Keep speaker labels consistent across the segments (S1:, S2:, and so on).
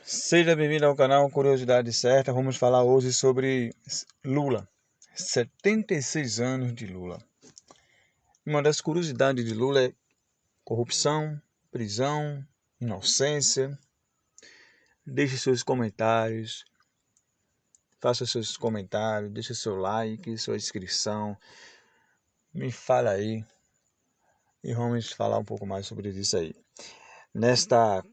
S1: Seja bem-vindo ao canal Curiosidade Certa. Vamos falar hoje sobre Lula. 76 anos de Lula. Uma das curiosidades de Lula é corrupção, prisão, inocência. Deixe seus comentários, faça seus comentários, deixe seu like, sua inscrição. Me fala aí e vamos falar um pouco mais sobre isso aí. Nesta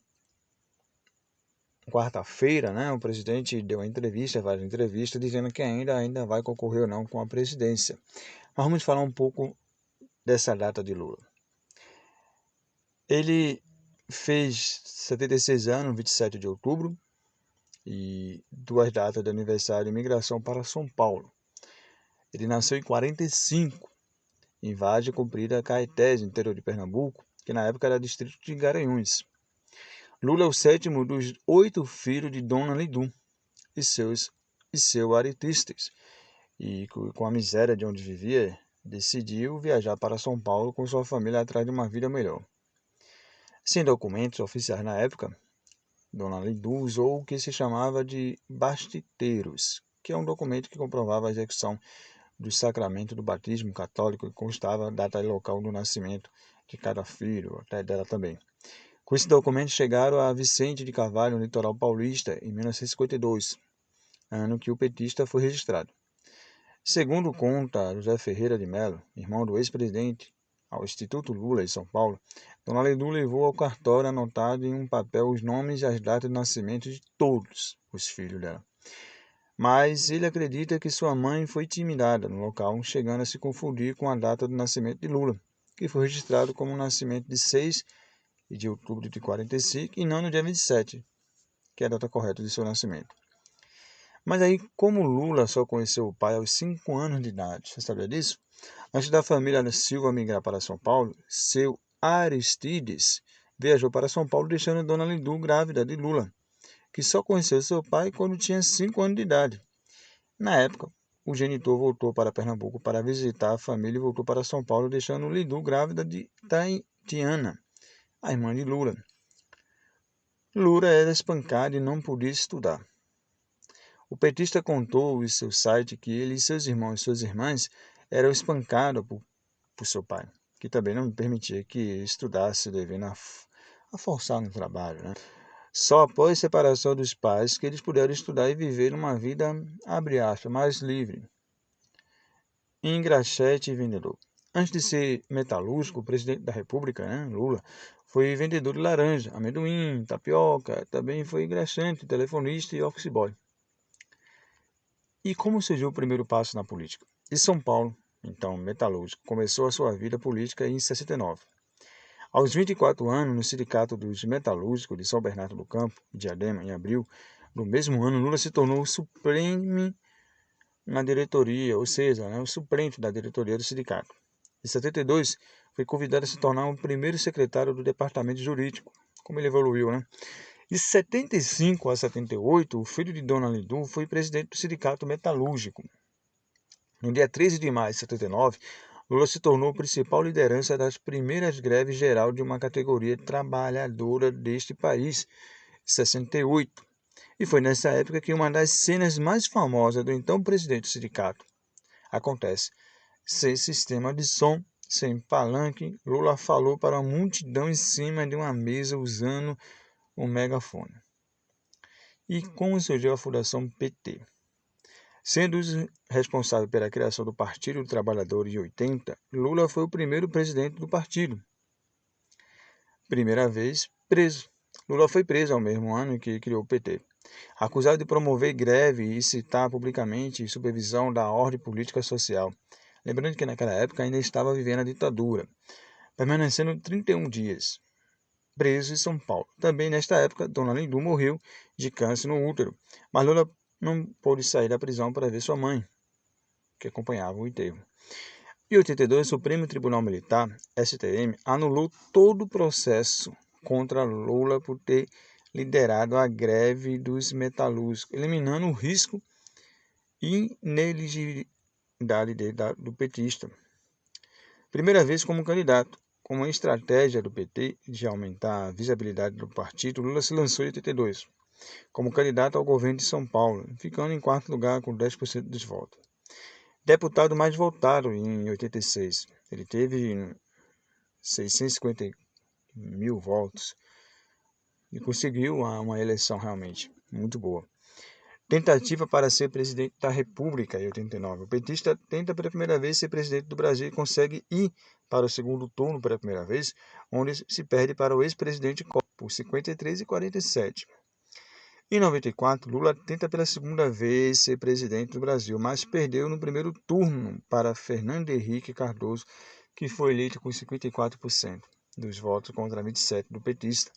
S1: quarta-feira, o presidente deu uma entrevista, várias entrevistas, dizendo que ainda vai concorrer ou não com a presidência. Mas vamos falar um pouco dessa data de Lula. Ele fez 76 anos, 27 de outubro, e duas datas de aniversário de imigração para São Paulo. Ele nasceu em 45, em Vargem Comprida, Caetés, interior de Pernambuco, que na época era distrito de Garanhuns. Lula é o sétimo dos 8 filhos de Dona Lidu e seu Aretistes, e com a miséria de onde vivia, decidiu viajar para São Paulo com sua família atrás de uma vida melhor. Sem documentos oficiais na época, Dona Lidu usou o que se chamava de bastideiros, que é um documento que comprovava a execução do sacramento do batismo católico e constava a data e local do nascimento de cada filho, até dela também. Com esse documento chegaram a Vicente de Carvalho, no litoral paulista, em 1952, ano que o petista foi registrado. Segundo conta José Ferreira de Mello, irmão do ex-presidente, ao Instituto Lula em São Paulo, Dona Lidu levou ao cartório anotado em um papel os nomes e as datas de nascimento de todos os filhos dela. Mas ele acredita que sua mãe foi intimidada no local, chegando a se confundir com a data do nascimento de Lula, que foi registrado como o nascimento de 6 de outubro de 45 e não no dia 27, que é a data correta de seu nascimento. Mas aí, como Lula só conheceu o pai aos 5 anos de idade, você sabia disso? Antes da família Silva migrar para São Paulo, seu Aristides viajou para São Paulo deixando Dona Lidu grávida de Lula, que só conheceu seu pai quando tinha 5 anos de idade. Na época, o genitor voltou para Pernambuco para visitar a família e voltou para São Paulo deixando Lidu grávida de Taitiana, a irmã de Lula. Lula era espancado e não podia estudar. O petista contou em seu site que ele e seus irmãos e suas irmãs eram espancados por seu pai, que também não permitia que estudasse, devendo a forçar no trabalho. Só após a separação dos pais que eles puderam estudar e viver uma vida, abre aspas, mais livre. Engraxete e vendedor. Antes de ser metalúrgico, o presidente da República, Lula, foi vendedor de laranja, amendoim, tapioca, também foi engraxante, telefonista e office boy. E como surgiu o primeiro passo na política? Em São Paulo, então metalúrgico, começou a sua vida política em 69. Aos 24 anos, no Sindicato dos Metalúrgicos de São Bernardo do Campo, Diadema, em abril do mesmo ano, Lula se tornou suplente na diretoria, ou seja, o suplente da diretoria do sindicato. Em 72, foi convidado a se tornar o primeiro secretário do departamento jurídico. Como ele evoluiu, De 75 a 78, o filho de Dona Lidu foi presidente do Sindicato Metalúrgico. No dia 13 de maio de 79, Lula se tornou a principal liderança das primeiras greves geral de uma categoria trabalhadora deste país, em 68. E foi nessa época que uma das cenas mais famosas do então presidente do sindicato acontece. Sem sistema de som, sem palanque, Lula falou para uma multidão em cima de uma mesa usando um megafone. E como surgiu a Fundação PT? Sendo responsável pela criação do Partido do Trabalhador em 80, Lula foi o primeiro presidente do partido. Primeira vez preso. Lula foi preso ao mesmo ano em que criou o PT. Acusado de promover greve e citar publicamente supervisão da ordem política social. Lembrando que naquela época ainda estava vivendo a ditadura, permanecendo 31 dias preso em São Paulo. Também nesta época, Dona Lidu morreu de câncer no útero, mas Lula não pôde sair da prisão para ver sua mãe, que acompanhava o enterro. Em 82, o Supremo Tribunal Militar, STM, anulou todo o processo contra Lula por ter liderado a greve dos metalúrgicos, eliminando o risco e ineligibilidade do petista. Primeira vez como candidato. Como uma estratégia do PT de aumentar a visibilidade do partido, Lula se lançou em 82. como candidato ao governo de São Paulo, ficando em quarto lugar com 10% dos votos. Deputado mais votado em 86, ele teve 650 mil votos e conseguiu uma eleição realmente muito boa. Tentativa para ser presidente da República em 89. O petista tenta pela primeira vez ser presidente do Brasil e consegue ir para o segundo turno pela primeira vez, onde se perde para o ex-presidente Collor por 53 e 47. Em 94, Lula tenta pela segunda vez ser presidente do Brasil, mas perdeu no primeiro turno para Fernando Henrique Cardoso, que foi eleito com 54% dos votos contra 27% do petista.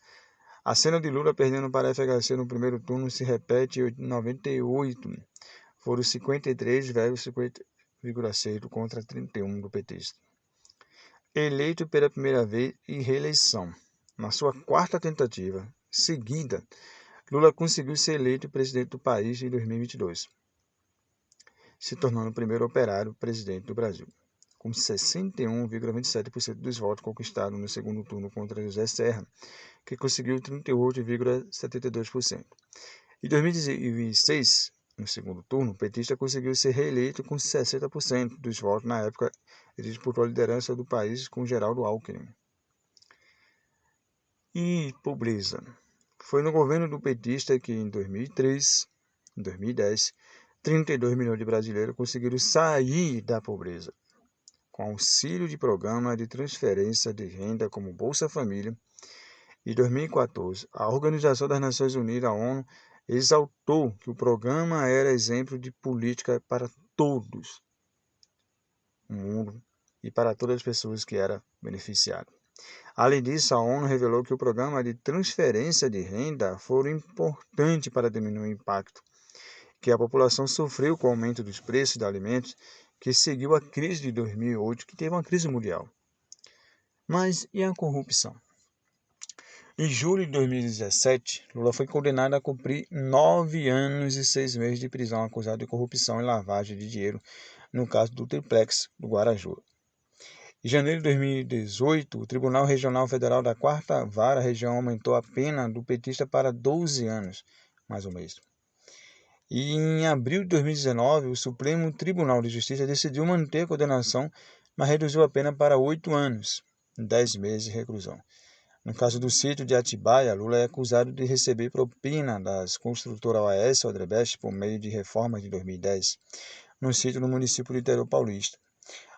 S1: A cena de Lula perdendo para FHC no primeiro turno se repete em 98. Foram 53 versus 50,6 contra 31 do petista. Eleito pela primeira vez e reeleição. Na sua quarta tentativa seguida, Lula conseguiu ser eleito presidente do país em 2022, se tornando o primeiro operário presidente do Brasil, com 61,27% dos votos conquistados no segundo turno contra José Serra, que conseguiu 38,72%. Em 2016, no segundo turno, o petista conseguiu ser reeleito com 60% dos votos. Na época, ele disputou a liderança do país com Geraldo Alckmin. E pobreza. Foi no governo do petista que, em 2003, em 2010, 32 milhões de brasileiros conseguiram sair da pobreza, com auxílio de programa de transferência de renda como Bolsa Família. Em 2014, a Organização das Nações Unidas, a ONU, exaltou que o programa era exemplo de política para todos o mundo e para todas as pessoas que eram beneficiadas. Além disso, a ONU revelou que o programa de transferência de renda foi importante para diminuir o impacto que a população sofreu com o aumento dos preços de alimentos, que seguiu a crise de 2008, que teve uma crise mundial. Mas e a corrupção? Em julho de 2017, Lula foi condenado a cumprir 9 anos e 6 meses de prisão acusado de corrupção e lavagem de dinheiro no caso do Triplex do Guarujá. Em janeiro de 2018, o Tribunal Regional Federal da 4ª Vara Região aumentou a pena do petista para 12 anos, mais ou menos. E em abril de 2019, o Supremo Tribunal de Justiça decidiu manter a condenação, mas reduziu a pena para 8 anos, 10 meses de reclusão. No caso do sítio de Atibaia, Lula é acusado de receber propina das construtoras OAS e Odebrecht por meio de reformas de 2010, no sítio no município de Interior Paulista.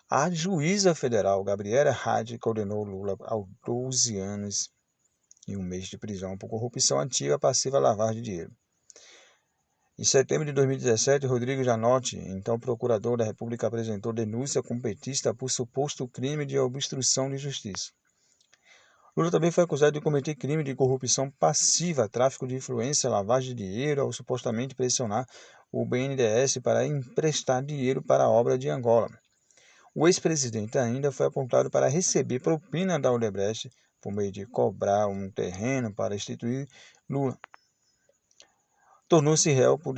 S1: A juíza federal, Gabriela Hadi, condenou Lula a 12 anos e 1 mês de prisão por corrupção ativa, passiva e lavagem de dinheiro. Em setembro de 2017, Rodrigo Janotti, então procurador da República, apresentou denúncia com petista por suposto crime de obstrução de justiça. Lula também foi acusado de cometer crime de corrupção passiva, tráfico de influência, lavagem de dinheiro, ao supostamente pressionar o BNDES para emprestar dinheiro para a obra de Angola. O ex-presidente ainda foi apontado para receber propina da Odebrecht por meio de cobrar um terreno para instituir Lula. Tornou-se réu por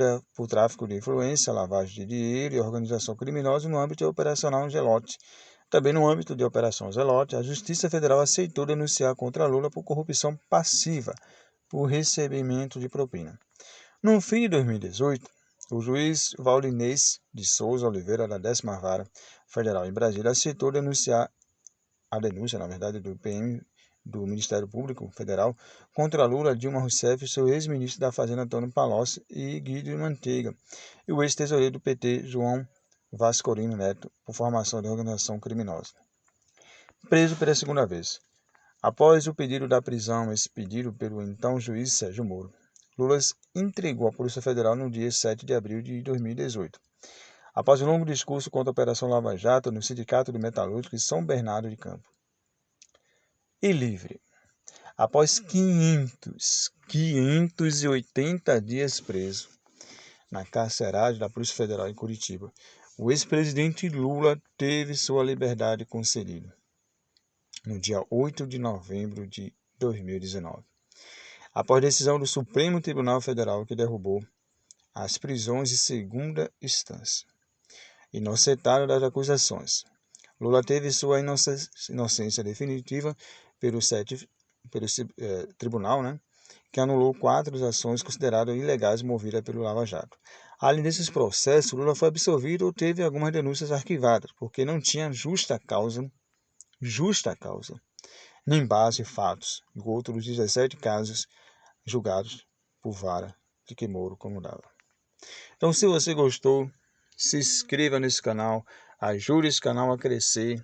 S1: tráfico de influência, lavagem de dinheiro e organização criminosa no âmbito operacional Zelote. Também no âmbito de Operação Zelote, a Justiça Federal aceitou denunciar contra Lula por corrupção passiva, por recebimento de propina. No fim de 2018, o juiz Valdinez de Souza Oliveira, da 10ª Vara Federal em Brasília, aceitou denunciar a denúncia, do PM do Ministério Público Federal contra Lula, Dilma Rousseff, seu ex-ministro da Fazenda Antônio Palocci e Guido Manteiga, e o ex-tesoureiro do PT, João Vascorino Neto, por formação de organização criminosa. Preso pela segunda vez. Após o pedido da prisão expedido pelo então juiz Sérgio Moro, Lula entregou à Polícia Federal no dia 7 de abril de 2018. Após um longo discurso contra a Operação Lava Jato no Sindicato de Metalúrgicos de São Bernardo de Campo. E livre. Após 580 dias preso na carceragem da Polícia Federal em Curitiba, o ex-presidente Lula teve sua liberdade concedida no dia 8 de novembro de 2019, após decisão do Supremo Tribunal Federal que derrubou as prisões de segunda instância, inocentado das acusações. Lula teve sua inocência definitiva pelo tribunal, que anulou 4 ações consideradas ilegais movidas pelo Lava Jato. Além desses processos, Lula foi absolvido ou teve algumas denúncias arquivadas, porque não tinha justa causa, nem base fatos, em outros 17 casos julgados por vara de que Moro comandava. Então, se você gostou, se inscreva nesse canal, ajude esse canal a crescer,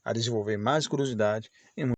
S1: a desenvolver mais curiosidade